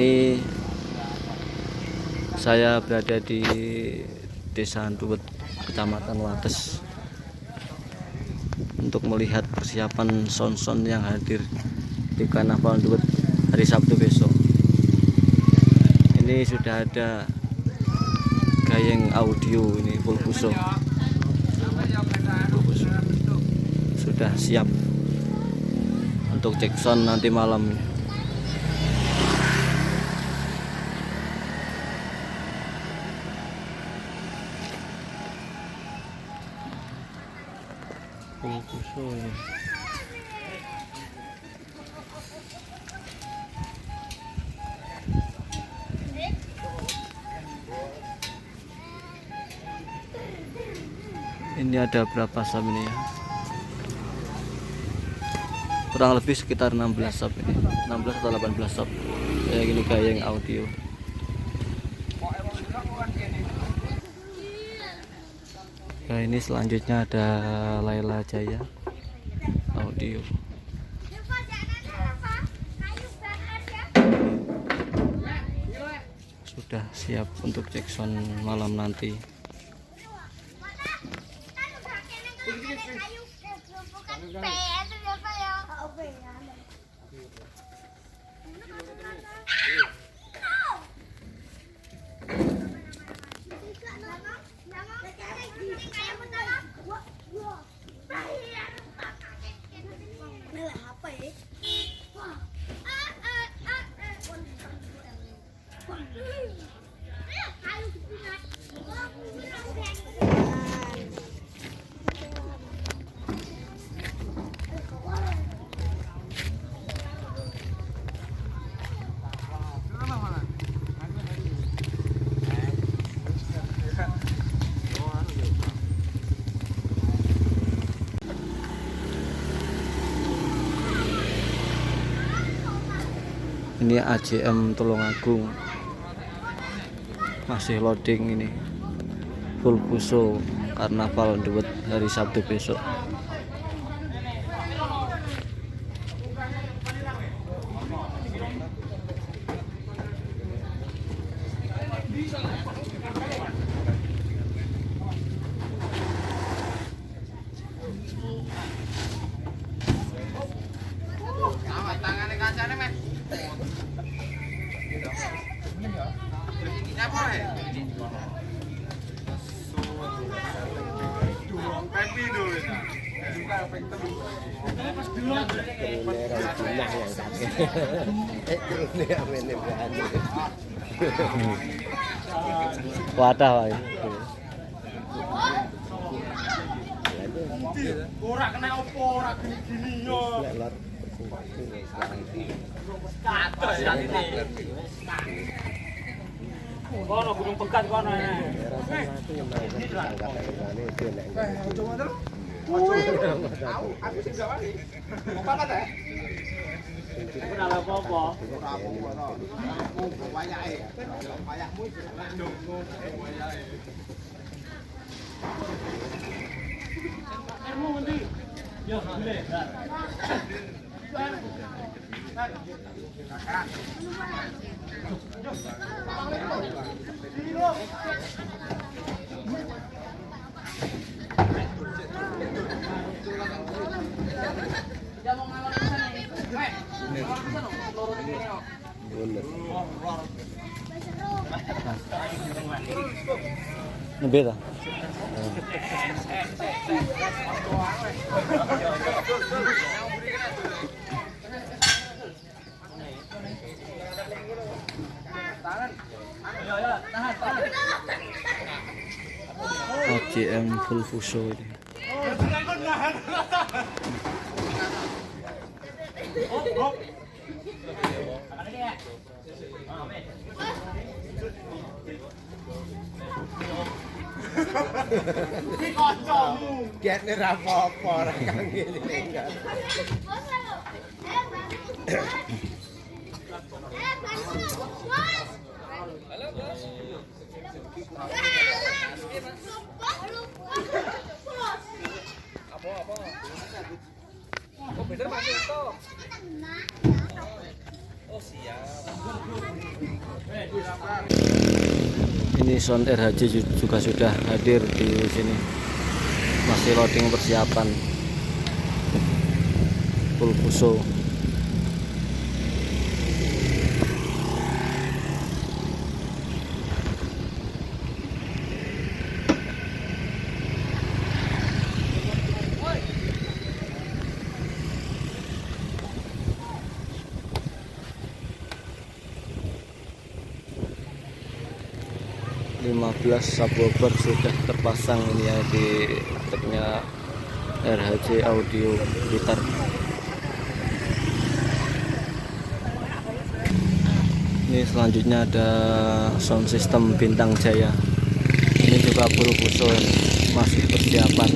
ini saya berada di Desa Nduwet, Kecamatan Wates, untuk melihat persiapan son-son yang hadir di Karnaval Nduwet hari Sabtu besok. Ini sudah ada gayeng audio, ini full puso, sudah siap untuk cek sound nanti malam. Full puso ini. Ini ada berapa sub ini ya? Kurang lebih sekitar 16 sub ini, 16 atau 18 sub. Ya gini gayeng audio. Nah, ini selanjutnya ada Laila Jaya audio. Sudah siap untuk cek sound malam nanti. Ini AJM Tulungagung, masih loading ini, full puso Karnaval Nduwet hari Sabtu besok. Wadah wae. Ora kena opo, ora gini-gini yo. Kados jane. Kono gunung pekat kono. Aku sing gawani. Apa kata? Ora apa-apa. Ora apa-apa. Wayake. Wayakmu ndongo wayake. Ermu ngendi? Yo, gule. Nembe ta? AJM full puso ini. Ki kancamu. Getne ra apa-apa ora kang ngene enggak. Halo, Bos. Apa-apa? Oh, bener Mas Tito. Oh, siap. Ini sound RHJ juga sudah hadir di sini, masih loading persiapan full fuso. Belas subwoofer sudah terpasang ini ya di truknya RHJ Audio Blitar. Ini selanjutnya ada sound system Bintang Jaya. Ini juga full fuso, masih persiapan.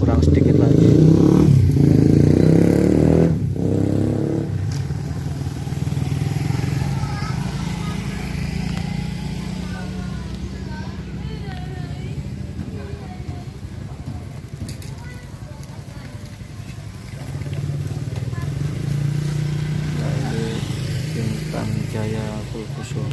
Kurang sedikit lagi. Bintang Jaya full fuso.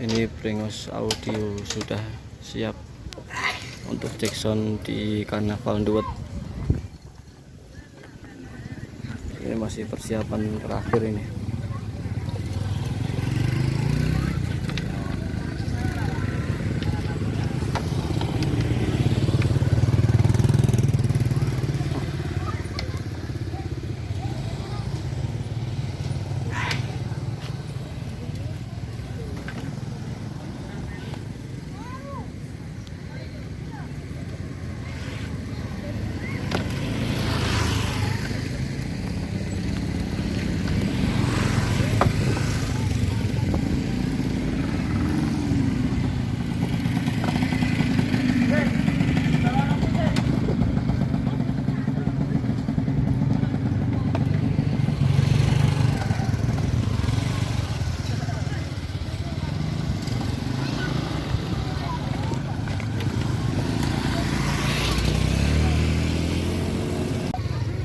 Ini Brengos Audio sudah siap untuk cek sound di Karnaval Duet. Ini masih persiapan terakhir ini.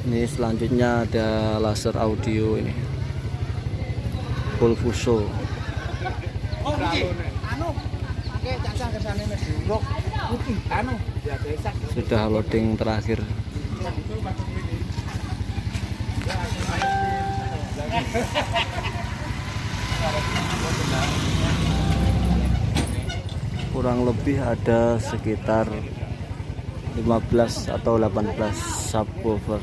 Ini selanjutnya ada laser audio ini full fuso. Sudah loading terakhir. Kurang lebih ada sekitar 15 atau 18 subwoofer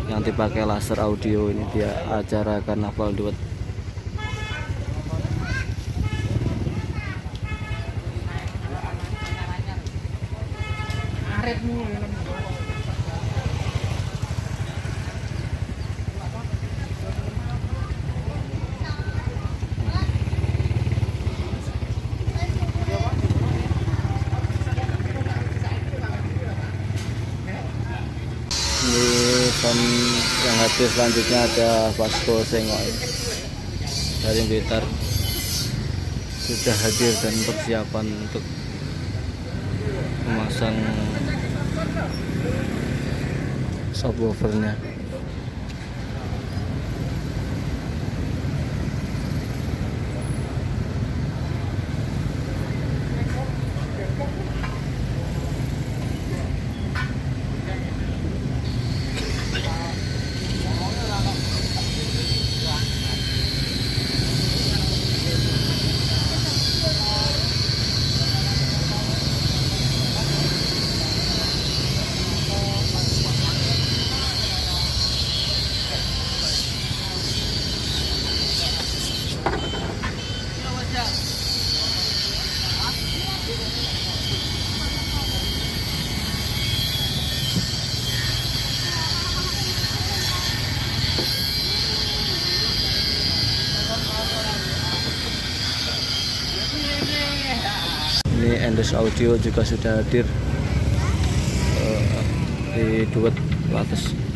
yang dipakai laser audio ini di acara Karnaval Duet. Ini sound yang hadir selanjutnya ada Vasco Sengoy dari Blitar, sudah hadir dan persiapan untuk memasang subwoofernya. Ini Endes Audio juga sudah hadir di Duet. 200.